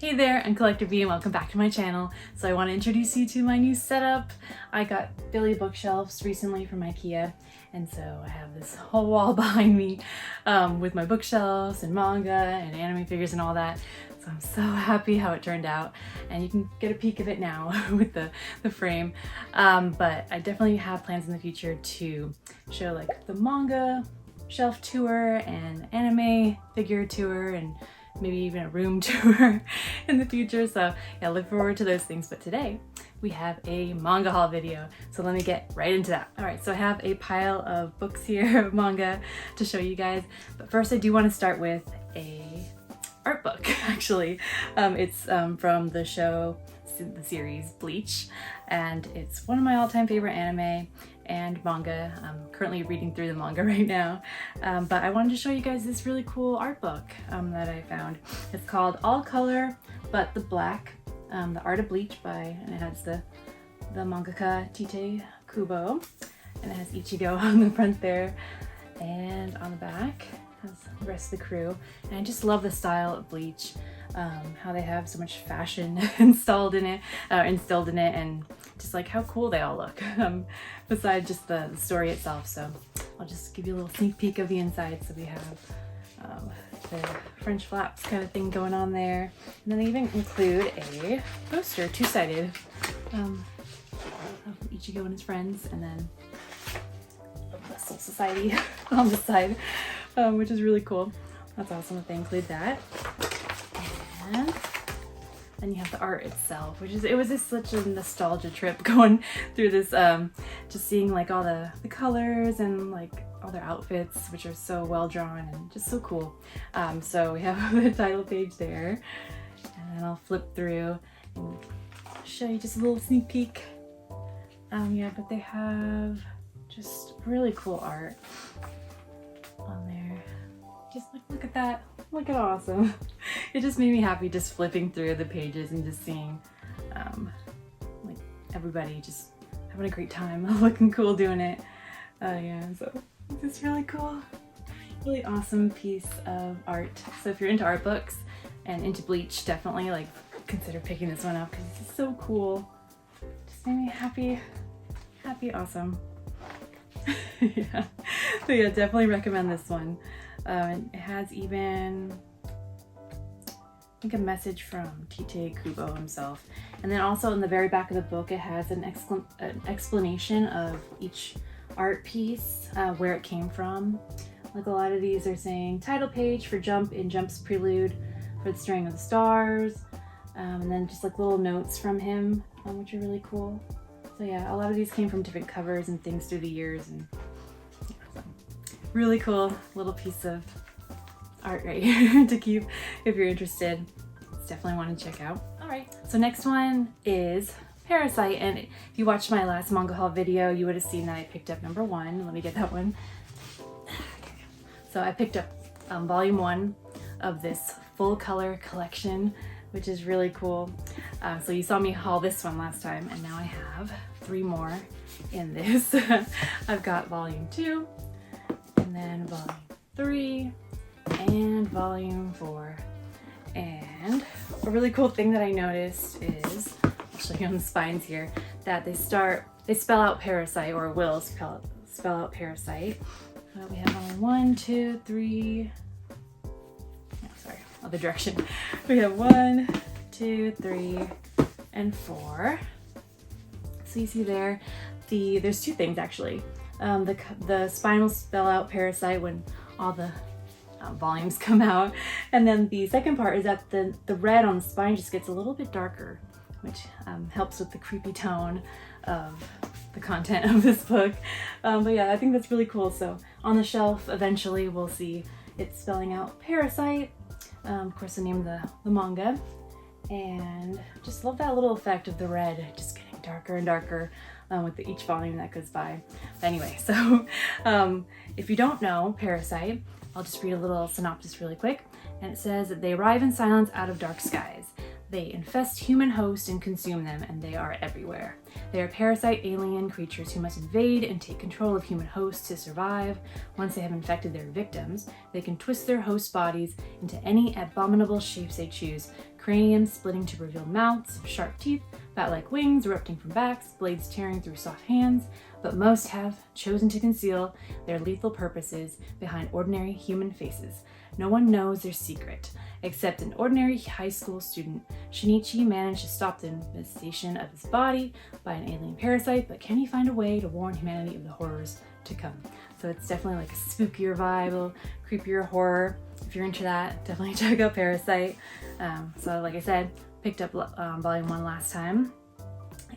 Hey there, I'm Collector B and welcome back to my channel. So I want to introduce you to my new setup. I got Billy bookshelves recently from IKEA, and so I have this whole wall behind me with my bookshelves and manga and anime figures and all that. So I'm so happy how it turned out, and you can get a peek of it now with the frame. But I definitely have plans in the future to show like the manga shelf tour and anime figure tour and maybe even a room tour in the future. So yeah, look forward to those things. But today we have a manga haul video. So let me get right into that. All right, so I have a pile of books here of manga to show you guys. But first I do want to start with a art book, actually. It's from the show, the series BLEACH, and it's one of my all-time favorite anime and manga. I'm currently reading through the manga right now, but I wanted to show you guys this really cool art book that I found. It's called All Color But the Black, The Art of Bleach and it has the mangaka Tite Kubo, and it has Ichigo on the front there, and on the back has the rest of the crew. And I just love the style of Bleach, how they have so much fashion instilled in it, and just like how cool they all look, besides just the story itself. So I'll just give you a little sneak peek of the inside. So we have the French flaps kind of thing going on there, and then they even include a poster, two-sided, of Ichigo and his friends, and then the Soul Society on the side, which is really cool. That's awesome that they include that. And then you have the art itself, it was just such a nostalgia trip going through this, just seeing like all the colors and like all their outfits, which are so well drawn and just so cool. So we have the title page there, and then I'll flip through and show you just a little sneak peek. Yeah, but they have just really cool art on there. Just look at that. Look at awesome. It just made me happy just flipping through the pages and just seeing like everybody just having a great time, looking cool doing it. Yeah, so this is really cool. Really awesome piece of art. So if you're into art books and into Bleach, definitely like consider picking this one up because it's so cool. Just made me happy, awesome. Yeah. So yeah, definitely recommend this one. It has even, I think, a message from Tite Kubo himself. And then also in the very back of the book, it has an explanation of each art piece, where it came from. Like a lot of these are saying title page for Jump in Jump's prelude for the String of the Stars. And then just like little notes from him, which are really cool. So yeah, a lot of these came from different covers and things through the years, and really cool little piece of art right here to keep if you're interested. It's definitely one to check out. All right, so next one is Parasite, and if you watched my last manga haul video, you would have seen that I picked up number 1. Let me get that one. Okay. So I picked up volume 1 of this full color collection, which is really cool. So you saw me haul this one last time, and now I have 3 more in this. I've got volume 2, and then volume 3, and volume 4. And a really cool thing that I noticed is, I'll show you on the spines here, that they spell out Parasite, or will spell out Parasite. We have volume 1, 2, 3, other direction. We have 1, 2, 3, and 4. So you see there, there's 2 things actually. The spine will spell out Parasite when all the volumes come out, and then the second part is that the red on the spine just gets a little bit darker, which helps with the creepy tone of the content of this book. But yeah, I think that's really cool. So on the shelf, eventually we'll see it spelling out Parasite. Of course, the name of the manga, and just love that little effect of the red just getting darker and darker with each volume that goes by. But anyway, so if you don't know Parasite, I'll just read a little synopsis really quick. And it says that they arrive in silence out of dark skies. They infest human hosts and consume them, and they are everywhere. They are parasite alien creatures who must invade and take control of human hosts to survive. Once they have infected their victims, they can twist their host bodies into any abominable shapes they choose, craniums splitting to reveal mouths, sharp teeth, bat-like wings erupting from backs, blades tearing through soft hands, but most have chosen to conceal their lethal purposes behind ordinary human faces. No one knows their secret, except an ordinary high school student. Shinichi managed to stop the infestation of his body by an alien parasite, but can he find a way to warn humanity of the horrors to come? So it's definitely like a spookier vibe, a little creepier horror. If you're into that, definitely check out Parasite. So like I said, picked up volume 1 last time,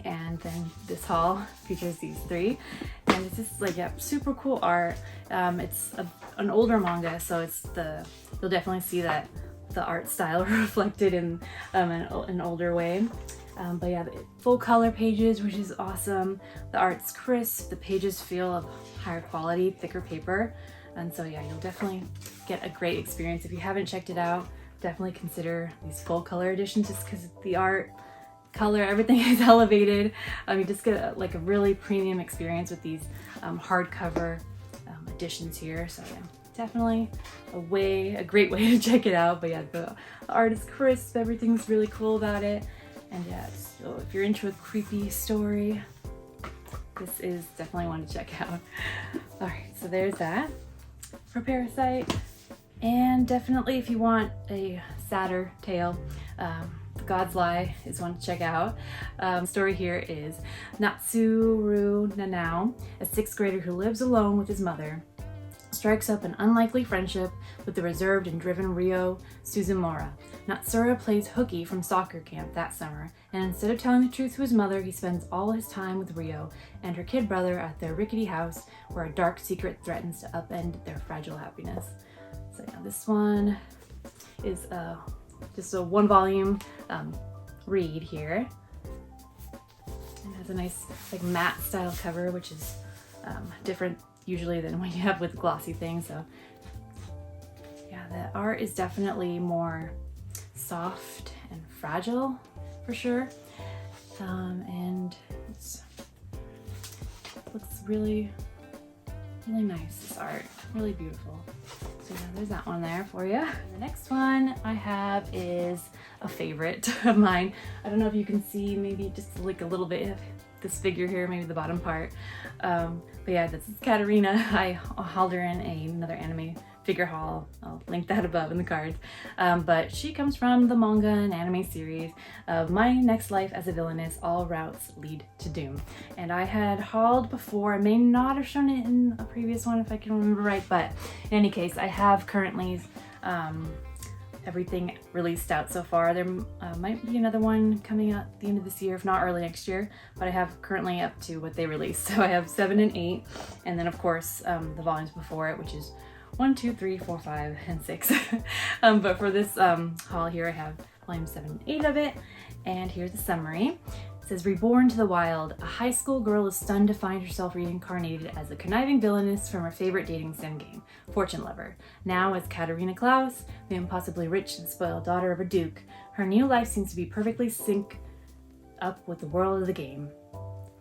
and then this haul features these 3, and it's just like, yeah, super cool art. It's an older manga, so you'll definitely see that the art style reflected in an older way. But yeah, full color pages, which is awesome. The art's crisp, the pages feel of higher quality, thicker paper. And so yeah, you'll definitely get a great experience. If you haven't checked it out, definitely consider these full color editions, just because the art, color, everything is elevated. You just get a really premium experience with these hardcover editions here. So yeah, definitely a great way to check it out. But yeah, the art is crisp, everything's really cool about it. And yeah, so if you're into a creepy story, this is definitely one to check out. All right, so there's that for Parasite. And definitely if you want a sadder tale, The God's Lie is one to check out. The story here is Natsuru Nanao, a 6th grader who lives alone with his mother, strikes up an unlikely friendship with the reserved and driven Ryo Suzumura. Natsura plays hooky from soccer camp that summer, and instead of telling the truth to his mother, he spends all his time with Ryo and her kid brother at their rickety house, where a dark secret threatens to upend their fragile happiness. So yeah, this one is just a 1-volume read here. It has a nice like matte style cover, which is different usually than what you have with glossy things. So yeah, the art is definitely more soft and fragile for sure. And it looks really, really nice, this art, really beautiful. So yeah, there's that one there for you. And the next one I have is a favorite of mine. I don't know if you can see maybe just like a little bit of this figure here, maybe the bottom part. But yeah, this is Katarina. I hauled her in another anime figure haul. I'll link that above in the cards. But she comes from the manga and anime series of My Next Life as a Villainess, All Routes Lead to Doom. And I had hauled before. I may not have shown it in a previous one if I can remember right, but in any case, I have currently everything released out so far. There might be another one coming out at the end of this year, if not early next year, but I have currently up to what they released. So I have 7 and 8, and then of course the volumes before it, which is 1, 2, 3, 4, 5, and 6. But for this haul here, I have volume 7 and 8 of it, and here's the summary. It says, reborn to the wild, a high school girl is stunned to find herself reincarnated as a conniving villainess from her favorite dating sim game, Fortune Lover. Now as Katarina Klaus, the impossibly rich and spoiled daughter of a duke, her new life seems to be perfectly synced up with the world of the game.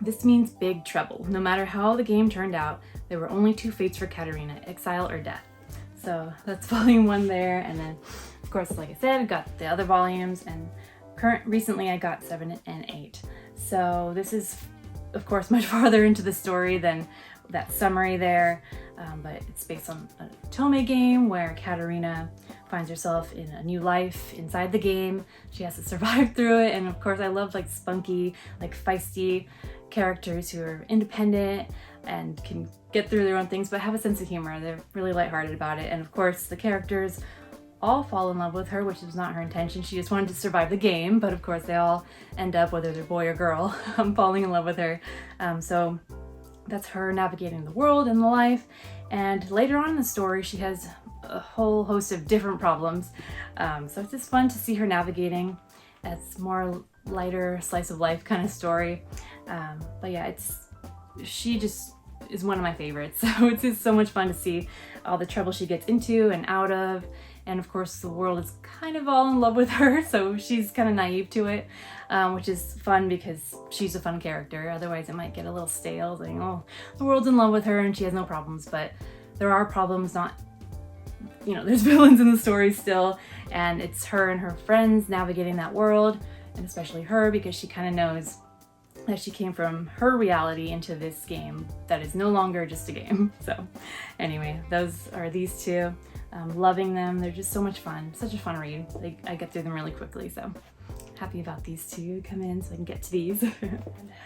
This means big trouble. No matter how the game turned out, there were only 2 fates for Katarina, exile or death. So that's volume 1 there, and then of course, like I said, I got the other volumes, and recently I got 7 and 8. So this is of course much farther into the story than that summary there, but it's based on a Tome game where Katarina finds herself in a new life inside the game. She has to survive through it, and of course I love like spunky, like feisty characters who are independent and can get through their own things but have a sense of humor. They're really lighthearted about it, and of course the characters all fall in love with her, which was not her intention. She just wanted to survive the game, but of course they all end up, whether they're boy or girl, falling in love with her. So that's her navigating the world and the life, and later on in the story she has a whole host of different problems. So it's just fun to see her navigating. It's more lighter slice of life kind of story. But yeah, she just is one of my favorites. So it's just so much fun to see all the trouble she gets into and out of, and of course the world is kind of all in love with her, so she's kind of naive to it, which is fun because she's a fun character. Otherwise it might get a little stale, saying, oh, the world's in love with her and she has no problems, but there are problems, not, you know, there's villains in the story still, and it's her and her friends navigating that world, and especially her because she kind of knows that she came from her reality into this game that is no longer just a game. So anyway, those are these two. Loving them. They're just so much fun. Such a fun read. I get through them really quickly, so happy about these two come in so I can get to these.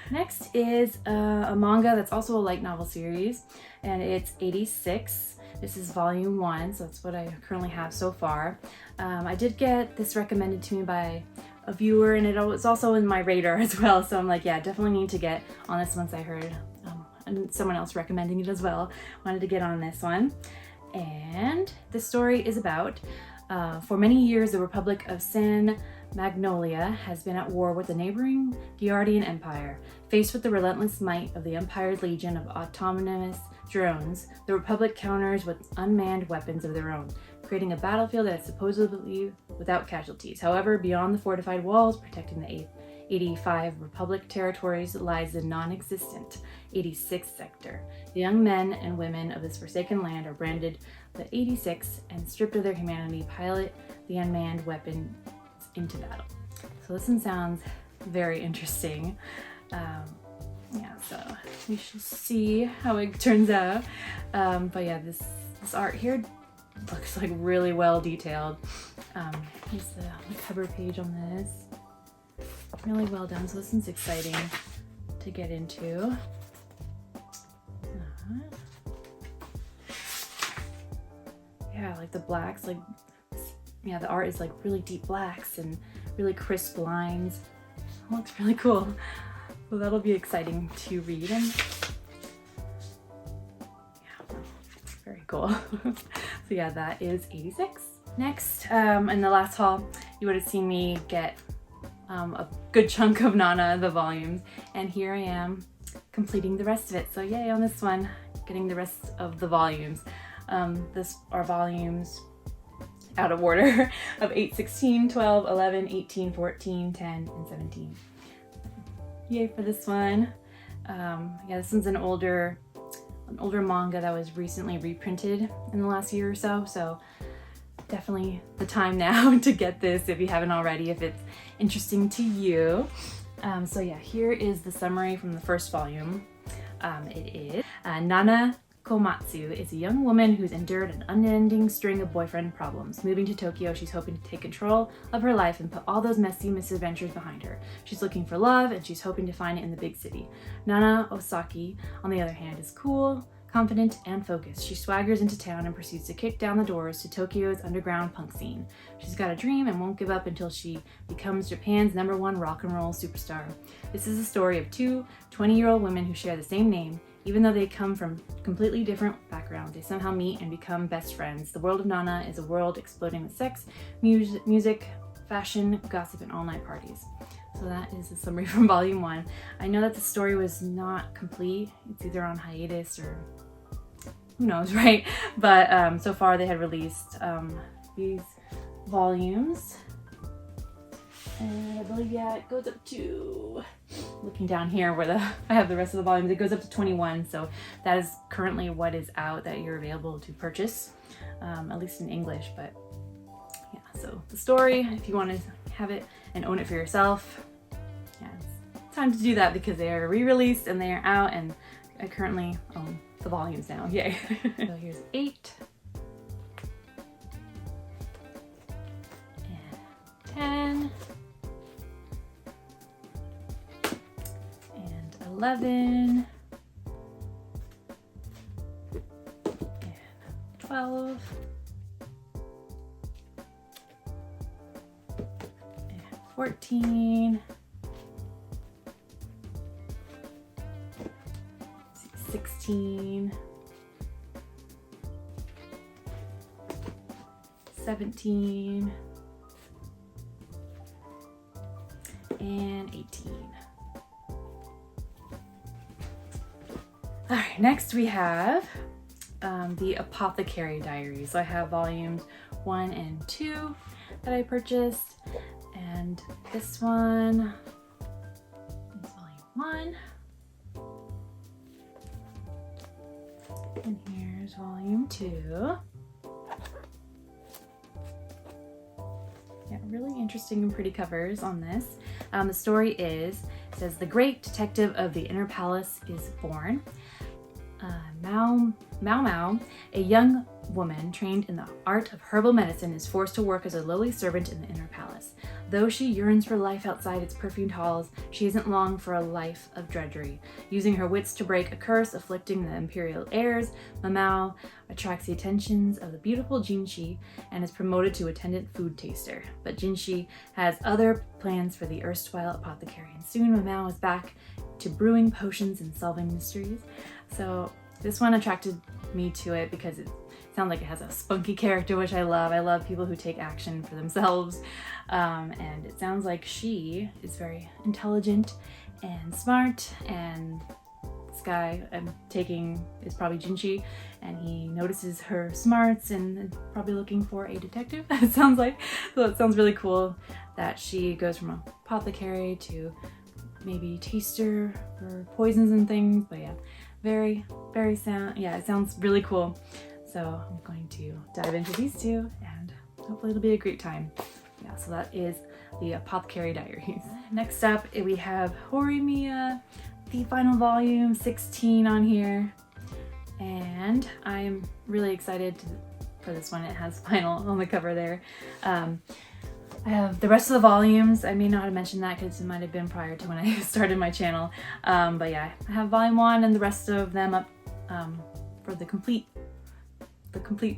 Next is a manga that's also a light novel series, and it's 86. This is volume 1, so that's what I currently have so far. I did get this recommended to me by a viewer, and it was also in my radar as well, so I'm like, yeah, definitely need to get on this once I heard and someone else recommending it as well. Wanted to get on this one. And the story is about, for many years, the Republic of San Magnolia has been at war with the neighboring Giardian Empire. Faced with the relentless might of the Empire's legion of autonomous drones, the Republic counters with unmanned weapons of their own, creating a battlefield that is supposedly without casualties. However, beyond the fortified walls protecting the 85 Republic territories lies the non-existent 86th sector. The young men and women of this forsaken land are branded the 86 and stripped of their humanity, pilot the unmanned weapon into battle. So this one sounds very interesting. Yeah, so we shall see how it turns out. But yeah, this art here looks like really well detailed. Here's the cover page on this. Really well done, so this one's exciting to get into. Yeah, like the blacks, like, yeah, the art is like really deep blacks and really crisp lines. It looks really cool. So that'll be exciting to read. And yeah, very cool. So yeah, that is 86. Next, in the last haul, you would have seen me get a good chunk of Nana, the volumes, and here I am completing the rest of it. So yay on this one, getting the rest of the volumes. This are volumes out of order of 8, 16, 12, 11, 18, 14, 10, and 17. Yay for this one. Yeah, this one's an older manga that was recently reprinted in the last year or so, so definitely the time now to get this if you haven't already, if it's interesting to you. So yeah, here is the summary from the first volume. It is Nana Komatsu is a young woman who's endured an unending string of boyfriend problems. Moving to Tokyo, she's hoping to take control of her life and put all those messy misadventures behind her. She's looking for love, and she's hoping to find it in the big city. Nana Osaki, on the other hand, is cool, confident, and focused. She swaggers into town and proceeds to kick down the doors to Tokyo's underground punk scene. She's got a dream and won't give up until she becomes Japan's #1 rock and roll superstar. This is the story of two 20-year-old women who share the same name. Even though they come from completely different backgrounds, they somehow meet and become best friends. The world of Nana is a world exploding with sex, music, fashion, gossip, and all-night parties. So that is a summary from volume 1. I know that the story was not complete. It's either on hiatus or who knows, right? But so far they had released these volumes. And I believe, yeah, it goes up to, looking down here where I have the rest of the volumes, it goes up to 21. So that is currently what is out that you're available to purchase, at least in English. But yeah, so the story, if you want to have it and own it for yourself, yeah, it's time to do that because they are re-released and they are out, and I currently own the volumes now. Yay. So here's 8. And 10. 11 and 12 and 14, 16, 17, and 18. All right, next we have the Apothecary Diaries. So I have volumes 1 and 2 that I purchased, and this one is volume 1, and here's volume 2. Yeah, really interesting and pretty covers on this. The story says the great detective of the inner palace is born. Mao Mao, a young woman trained in the art of herbal medicine, is forced to work as a lowly servant in the inner palace. Though she yearns for life outside its perfumed halls, she isn't long for a life of drudgery. Using her wits to break a curse afflicting the imperial heirs, Mao attracts the attentions of the beautiful Jinshi and is promoted to attendant food taster. But Jinshi has other plans for the erstwhile apothecary, and soon Mao is back to brewing potions and solving mysteries. So this one attracted me to it because it sounds like it has a spunky character, which I love. I love people who take action for themselves. And it sounds like she is very intelligent and smart, and this guy I'm taking is probably Jinshi, and he notices her smarts and is probably looking for a detective, it sounds like. So it sounds really cool that she goes from apothecary to maybe taster for poisons and things, but yeah, very it sounds really cool. So I'm going to dive into these two, and hopefully it'll be a great time. Yeah, so that is the Apothecary Diaries. Next up, we have Horimiya, the final volume, 16 on here, and I'm really excited for this one. It has final on the cover there. I have the rest of the volumes. I may not have mentioned that because it might have been prior to when I started my channel. But yeah, I have volume 1 and the rest of them up for the complete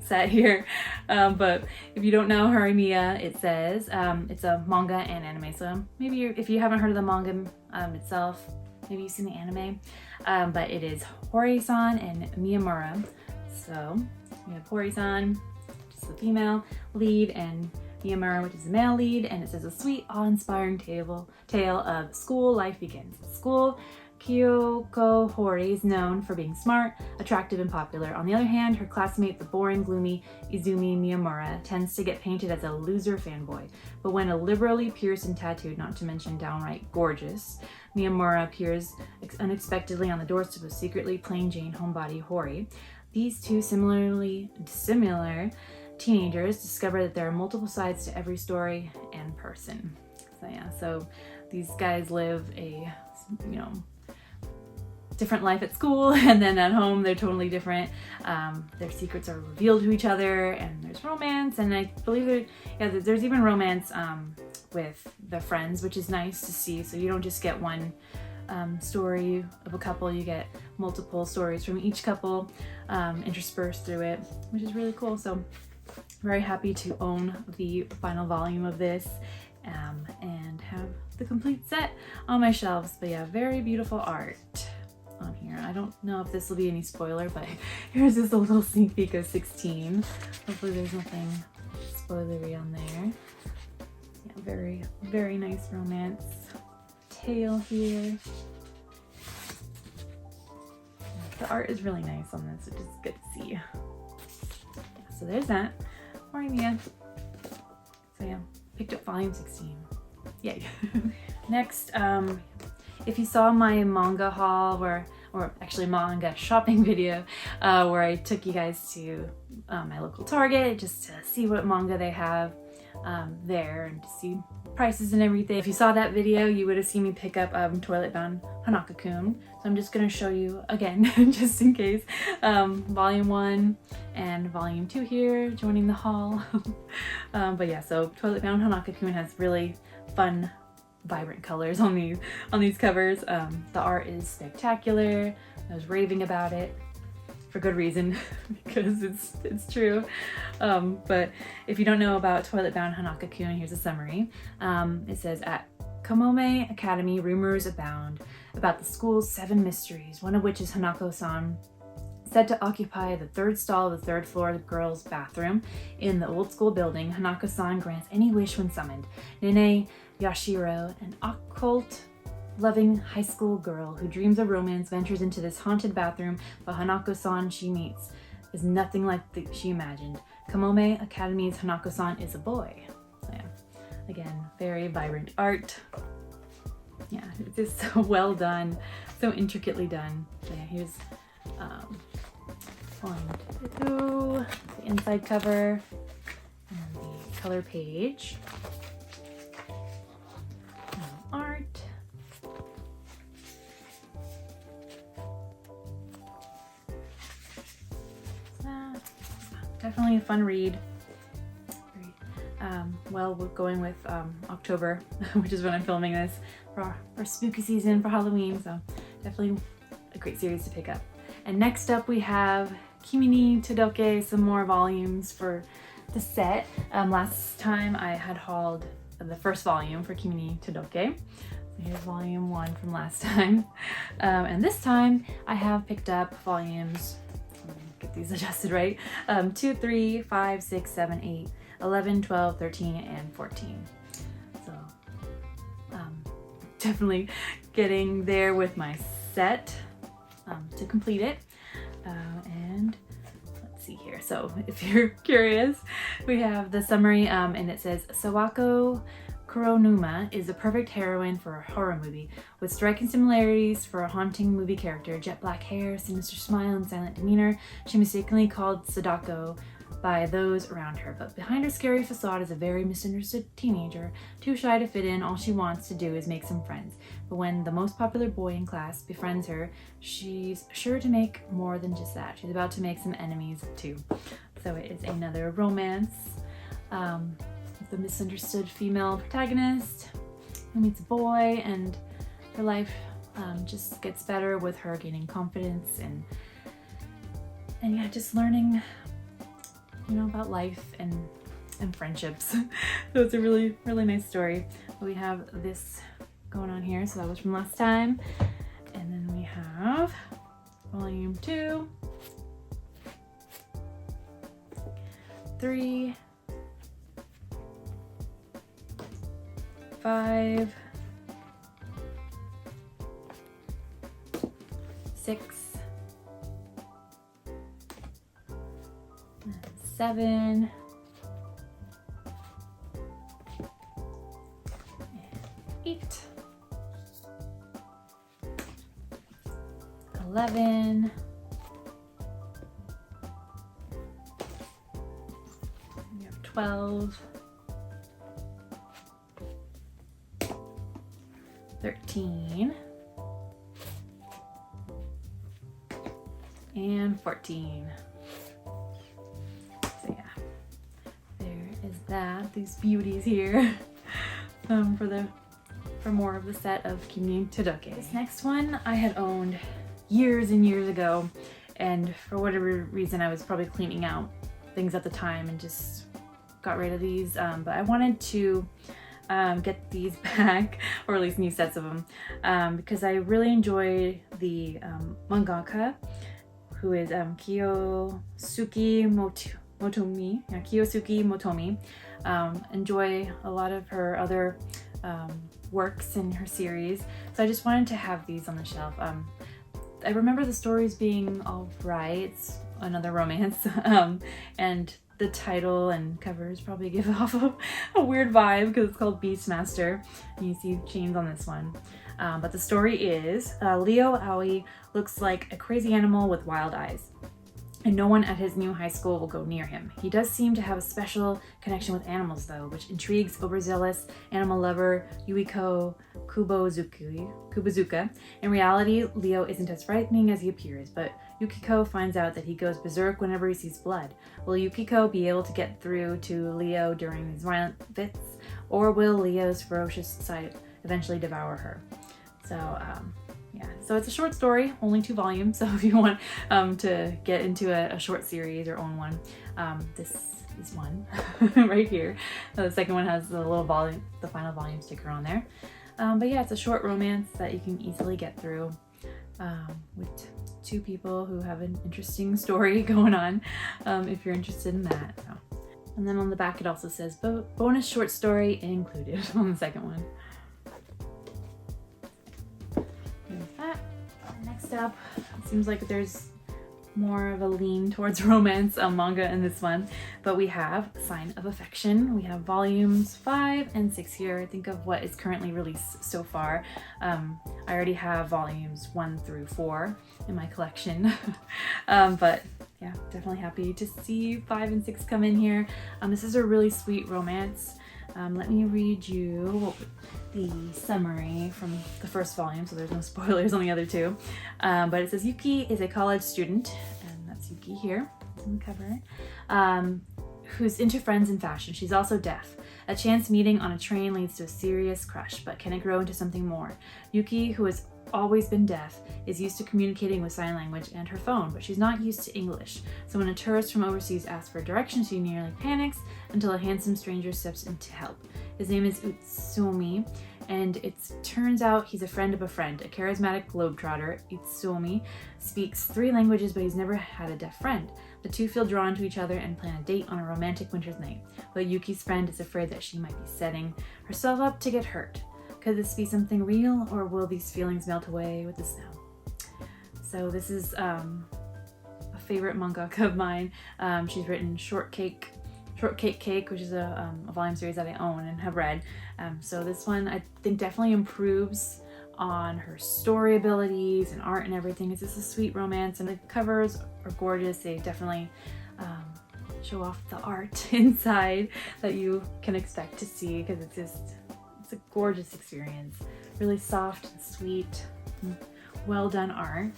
set here. But if you don't know Horimiya, it says it's a manga and anime. So maybe if you haven't heard of the manga itself, maybe you've seen the anime. But it is Hori-san and Miyamura. So we have Hori-san, which is the female lead, and Miyamura, which is the male lead, and it says a sweet, awe-inspiring tale of school life begins. At school, Kyoko Hori is known for being smart, attractive, and popular. On the other hand, her classmate, the boring, gloomy Izumi Miyamura, tends to get painted as a loser fanboy. But when a liberally pierced and tattooed, not to mention downright gorgeous, Miyamura appears unexpectedly on the doorstep of secretly plain Jane homebody Hori, these two similar teenagers discover that there are multiple sides to every story and person. So yeah, so these guys live a, different life at school, and then at home they're totally different. Their secrets are revealed to each other, and there's romance, and I believe there's even romance with the friends, which is nice to see. So you don't just get one story of a couple, you get multiple stories from each couple interspersed through it, which is really cool. So very happy to own the final volume of this and have the complete set on my shelves. But yeah, very beautiful art on here. I don't know if this will be any spoiler, but here's just a little sneak peek of 16. Hopefully there's nothing spoilery on there. Yeah, very nice romance tale here. The art is really nice on this, which is good to see. Yeah, so there's that. Horimiya. So yeah, picked up volume 16. Yay. Next, if you saw my manga haul or actually manga shopping video where I took you guys to my local Target just to see what manga they have there and to see prices and everything. If you saw that video, you would have seen me pick up Toilet Bound Hanaka-kun. So I'm just going to show you again, just in case, volume 1 and volume 2 here, joining the haul. But yeah, so Toilet Bound Hanaka-kun has really fun, vibrant colors on these covers. The art is spectacular. I was raving about it for good reason because it's true. But if you don't know about Toilet Bound Hanaka-kun, here's a summary. It says, at Kamome Academy, rumors abound about the school's 7 mysteries, one of which is Hanako-san, said to occupy the 3rd stall of the 3rd floor of the girls' bathroom in the old school building. Hanako-san grants any wish when summoned. Nene Yashiro, an occult-loving high school girl who dreams of romance, ventures into this haunted bathroom, but Hanako-san she meets is nothing like she imagined. Kamome Academy's Hanako-san is a boy. So yeah, again, very vibrant art. Yeah, it's just so well done, so intricately done. So yeah, here's the inside cover and the color page. Art. Definitely a fun read. Well, we're going with October, which is when I'm filming this for spooky season, for Halloween, so definitely a great series to pick up. And next up we have Kimi Ni Todoke, some more volumes for the set. Last time I had hauled the first volume for Kimi Ni Todoke. So here's volume 1 from last time. And this time I have picked up volumes, let me get these adjusted right, 2, 3, 5, 6, 7, 8, 11, 12, 13, and 14. So definitely getting there with my set to complete it. And let's see here. So if you're curious, we have the summary and it says, Sawako Kuronuma is the perfect heroine for a horror movie, with striking similarities for a haunting movie character. Jet black hair, sinister smile, and silent demeanor. She mistakenly called Sadako by those around her, but behind her scary facade is a very misunderstood teenager. Too shy to fit in, all she wants to do is make some friends. But when the most popular boy in class befriends her, she's sure to make more than just that. She's about to make some enemies too. So it is another romance. The misunderstood female protagonist who meets a boy, and her life just gets better with her gaining confidence and yeah, just learning, you know, about life and friendships. So it's a really nice story. We have this going on here, so that was from last time, and then we have volume 2, 3, 5, 6, 7, 8, 11, we have 12, 13, and 14. So yeah, there is that, these beauties here for more of the set of Kimi Ni Todoke. This next one I had owned years and years ago, and for whatever reason I was probably cleaning out things at the time and just got rid of these, but I wanted to get these back, or at least new sets of them, because I really enjoy the mangaka, who is Kiyosuke Motomi. Yeah, Kiyosuke Motomi. Enjoy a lot of her other works in her series, so I just wanted to have these on the shelf. I remember the stories being all right. It's another romance, and the title and covers probably give off a weird vibe because it's called Beastmaster, and you see chains on this one. But the story is Leo Aoi looks like a crazy animal with wild eyes, and no one at his new high school will go near him. He does seem to have a special connection with animals though, which intrigues overzealous animal lover Yuiko Kubozuka. In reality, Leo isn't as frightening as he appears, but Yukiko finds out that he goes berserk whenever he sees blood. Will Yukiko be able to get through to Leo during his violent fits, or will Leo's ferocious side eventually devour her? So yeah, so it's a short story, only 2 volumes, so if you want to get into a short series or own one, this is one right here. The second one has the little volume, the final volume sticker on there. But yeah, it's a short romance that you can easily get through with 2 people who have an interesting story going on, if you're interested in that. So. And then on the back it also says bonus short story included on the second one. There's that. Next up, it seems like there's more of a lean towards romance manga in this one, but we have Sign of Affection. We have volumes 5 and 6 here. Think of what is currently released so far. I already have volumes 1 through 4 in my collection, but yeah, definitely happy to see 5 and 6 come in here. This is a really sweet romance. Let me read you the summary from the first volume, so there's no spoilers on the other two. But it says Yuki is a college student, and that's Yuki here on the cover, who's into friends and fashion. She's also deaf. A chance meeting on a train leads to a serious crush, but can it grow into something more? Yuki, who has always been deaf, is used to communicating with sign language and her phone, but she's not used to English. So when a tourist from overseas asks for directions, she nearly panics until a handsome stranger steps in to help. His name is Utsuomi, and it turns out he's a friend of a friend. A charismatic globetrotter, Utsuomi speaks 3 languages, but he's never had a deaf friend. The two feel drawn to each other and plan a date on a romantic winter's night, but Yuki's friend is afraid that she might be setting herself up to get hurt. Could this be something real, or will these feelings melt away with the snow? So this is a favorite mangaka of mine. She's written Shortcake Cake, which is a volume series that I own and have read. So this one I think definitely improves on her story abilities and art and everything. It's just a sweet romance, and the covers are gorgeous. They definitely show off the art inside that you can expect to see, because it's a gorgeous experience. Really soft and sweet, and well done art.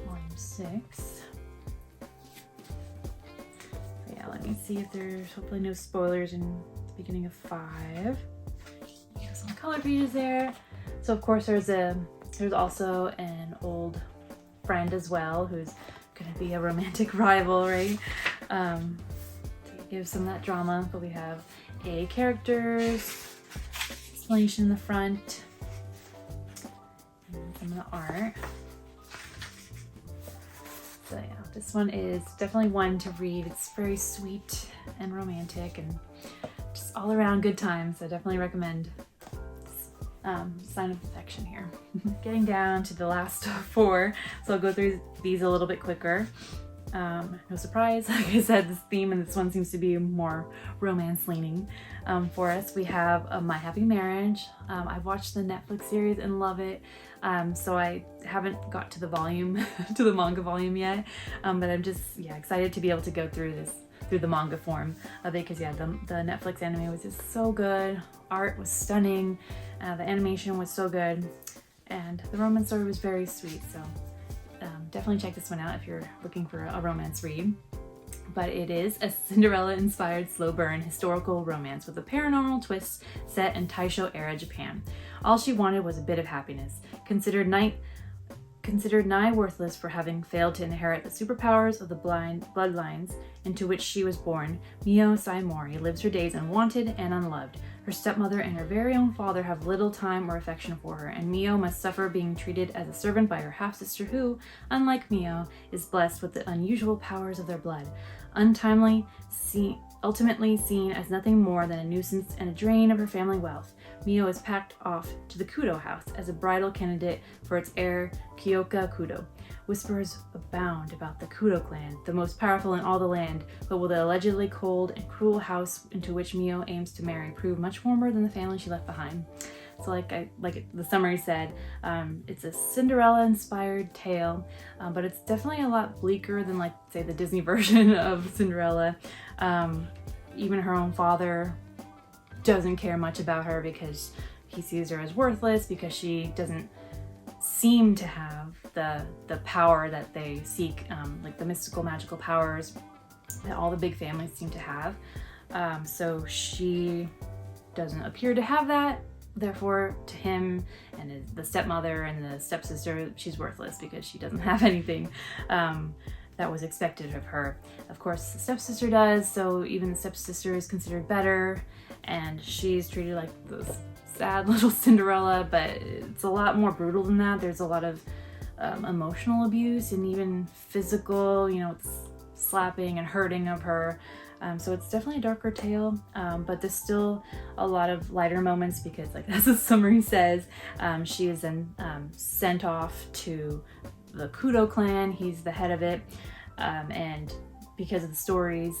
Volume 6. Yeah, let me see if there's hopefully no spoilers in the beginning of 5. You have some color pages there. So of course there's also an old friend as well who's gonna be a romantic rival, right? To give some of that drama, but we have a characters explanation in the front, and some of the art. So yeah, this one is definitely one to read. It's very sweet and romantic and just all around good times. I definitely recommend Sign of Affection here. Getting down to the last 4, so I'll go through these a little bit quicker. No surprise, like I said, this theme in this one seems to be more romance leaning. For us, we have My Happy Marriage. I've watched the Netflix series and love it. So I haven't got to the volume, to the manga volume yet. But I'm just, excited to be able to go through the manga form of it, because the Netflix anime was just so good. Art was stunning. The animation was so good. And the romance story was very sweet. So definitely check this one out if you're looking for a romance read. But it is a Cinderella-inspired slow burn historical romance with a paranormal twist set in Taisho era Japan. All she wanted was a bit of happiness. Considered nigh worthless for having failed to inherit the superpowers of the blind bloodlines into which she was born, Mio Saimori lives her days unwanted and unloved. Her stepmother and her very own father have little time or affection for her, and Mio must suffer being treated as a servant by her half-sister who, unlike Mio, is blessed with the unusual powers of their blood. Ultimately seen as nothing more than a nuisance and a drain of her family wealth, Mio is packed off to the Kudo house as a bridal candidate for its heir, Kyoka Kudo. Whispers abound about the Kudo clan, the most powerful in all the land, but will the allegedly cold and cruel house into which Mio aims to marry prove much warmer than the family she left behind? So like the summary said, it's a Cinderella-inspired tale, but it's definitely a lot bleaker than, like, say, the Disney version of Cinderella. Even her own father doesn't care much about her because he sees her as worthless, because she doesn't seem to have the power that they seek, like the mystical magical powers that all the big families seem to have. So she doesn't appear to have that. Therefore, to him and the stepmother and the stepsister, she's worthless because she doesn't have anything that was expected of her. Of course, the stepsister does, so even the stepsister is considered better, and she's treated like this sad little Cinderella, but it's a lot more brutal than that. There's a lot of emotional abuse and even physical, it's slapping and hurting of her. So it's definitely a darker tale, but there's still a lot of lighter moments because, like as the summary says, she is then sent off to the Kudo clan. He's the head of it, and because of the stories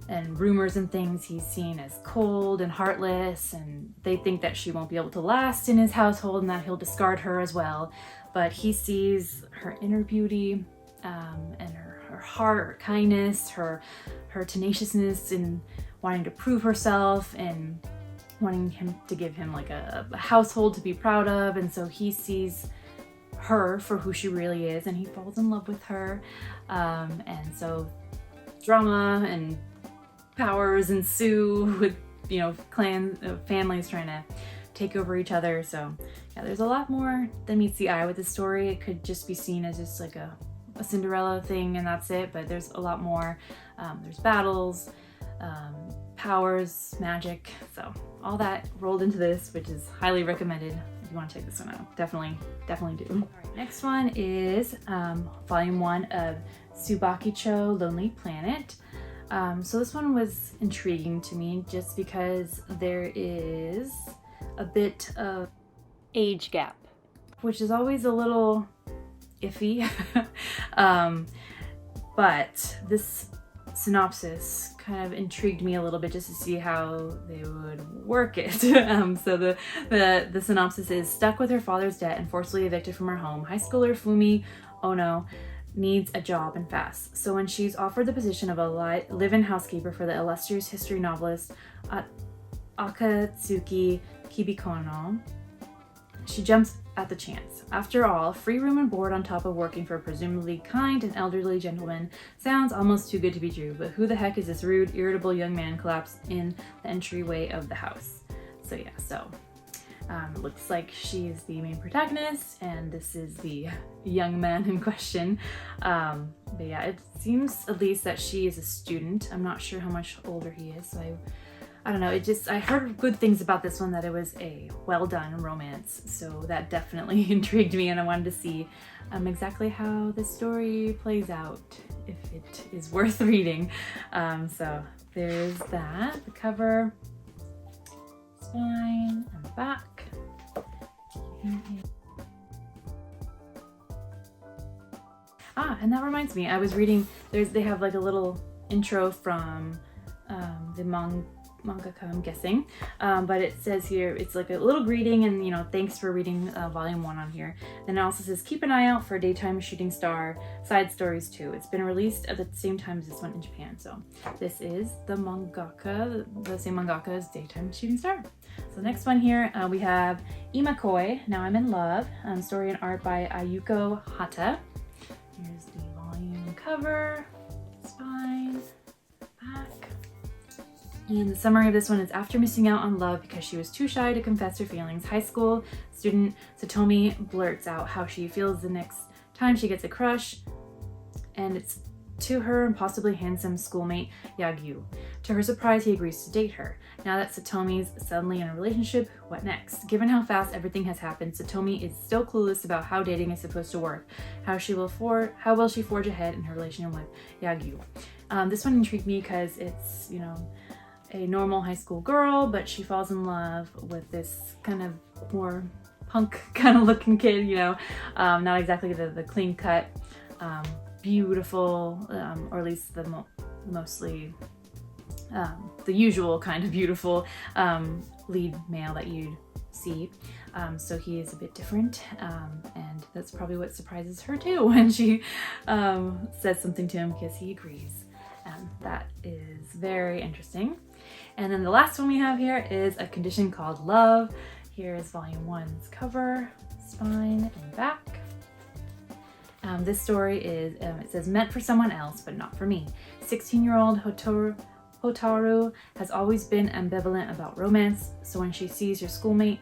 and rumors and things, he's seen as cold and heartless, and they think that she won't be able to last in his household and that he'll discard her as well. But he sees her inner beauty, and her heart, her kindness, her tenaciousness in wanting to prove herself and wanting him to give him like a household to be proud of. And so he sees her for who she really is, and he falls in love with her. And so drama and powers ensue with, you know, families trying to take over each other. So yeah, there's a lot more than meets the eye with this story. It could just be seen as just like a Cinderella thing and that's it, but there's a lot more. There's battles, powers, magic, so all that rolled into this, which is highly recommended if you want to check this one out. Definitely do. All right, next one is volume 1 of Tsubaki-chou Lonely Planet. So this one was intriguing to me just because there is a bit of age gap, which is always a little iffy. But this synopsis kind of intrigued me a little bit just to see how they would work it. So the synopsis is: stuck with her father's debt and forcibly evicted from her home, high schooler Fumi Ono needs a job and fast. So when she's offered the position of a live-in housekeeper for the illustrious history novelist Akatsuki Kibikono, she jumps at the chance. After all, free room and board on top of working for a presumably kind and elderly gentleman sounds almost too good to be true, but who the heck is this rude, irritable young man collapsed in the entryway of the house? So yeah, looks like she's the main protagonist and this is the young man in question. But yeah, it seems at least that she is a student. I'm not sure how much older he is, so I don't know, I heard good things about this one, that it was a well-done romance, so that definitely intrigued me and I wanted to see exactly how the story plays out, if it is worth reading. So there's that. The cover, spine, and the back. And that reminds me, I was reading, they have like a little intro from the mangaka, I'm guessing, but it says here, it's like a little greeting and, you know, thanks for reading volume 1 on here. And it also says, keep an eye out for Daytime Shooting Star side stories too. It's been released at the same time as this one in Japan. So this is the mangaka, the same mangaka as Daytime Shooting Star. So the next one here, we have Ima Koi, Now I'm in Love, story and art by Ayuko Hata. Here's the volume cover, spine, back. And the summary of this one is: after missing out on love because she was too shy to confess her feelings, high school student Satomi blurts out how she feels the next time she gets a crush, and it's to her and possibly handsome schoolmate Yagyu. To her surprise, he agrees to date her. Now that Satomi's suddenly in a relationship, what next? Given how fast everything has happened, Satomi is still clueless about how dating is supposed to work. How will she forge ahead in her relationship with Yagyu? This one intrigued me because it's, you know, a normal high school girl, but she falls in love with this kind of more punk kind of looking kid, you know, not exactly the clean cut, beautiful, or at least mostly the usual kind of beautiful lead male that you'd see. So he is a bit different, and that's probably what surprises her too when she says something to him, because he agrees. That is very interesting. And then the last one we have here is A Condition Called Love. Here is volume 1's cover, spine, and back. This story is, it says, meant for someone else, but not for me. 16-year-old Hotaru has always been ambivalent about romance, so when she sees her schoolmate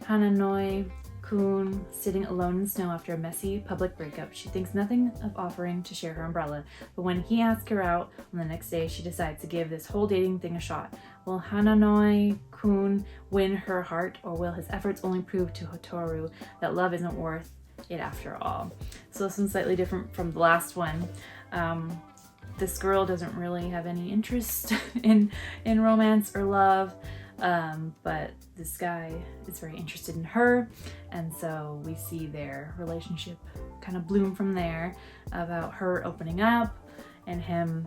Hanako-kun sitting alone in the snow after a messy public breakup, she thinks nothing of offering to share her umbrella. But when he asks her out on the next day, she decides to give this whole dating thing a shot. Will Hanako-kun win her heart, or will his efforts only prove to Hotaru that love isn't worth it after all? So this one's slightly different from the last one. This girl doesn't really have any interest in romance or love. but this guy is very interested in her, and so we see their relationship kind of bloom from there, about her opening up and him,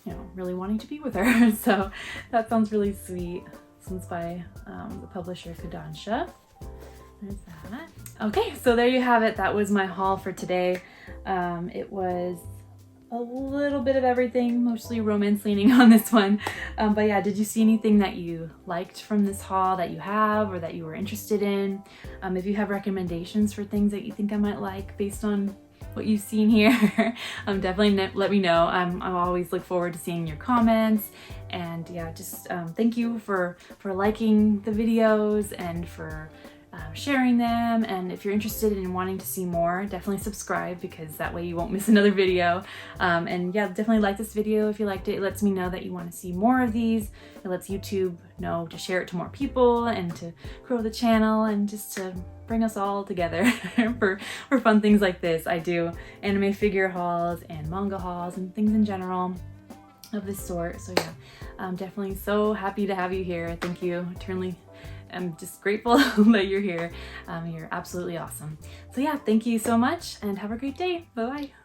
you know, really wanting to be with her. So that sounds really sweet. This one's by the publisher Kodansha. There's that. Okay, so there you have it. That was my haul for today. It was a little bit of everything, mostly romance leaning on this one. But yeah, did you see anything that you liked from this haul that you have or that you were interested in? If you have recommendations for things that you think I might like based on what you've seen here, definitely let me know. I always look forward to seeing your comments. And yeah, just thank you for liking the videos and for sharing them. And if you're interested in wanting to see more, definitely subscribe, because that way you won't miss another video. And yeah, definitely like this video if you liked it. It lets me know that you want to see more of these. It lets YouTube know to share it to more people and to grow the channel and just to bring us all together for fun things like this. I do anime figure hauls and manga hauls and things in general of this sort. So yeah, I'm definitely so happy to have you here. Thank you. Eternally, I'm just grateful that you're here. You're absolutely awesome. So yeah, thank you so much and have a great day. Bye-bye.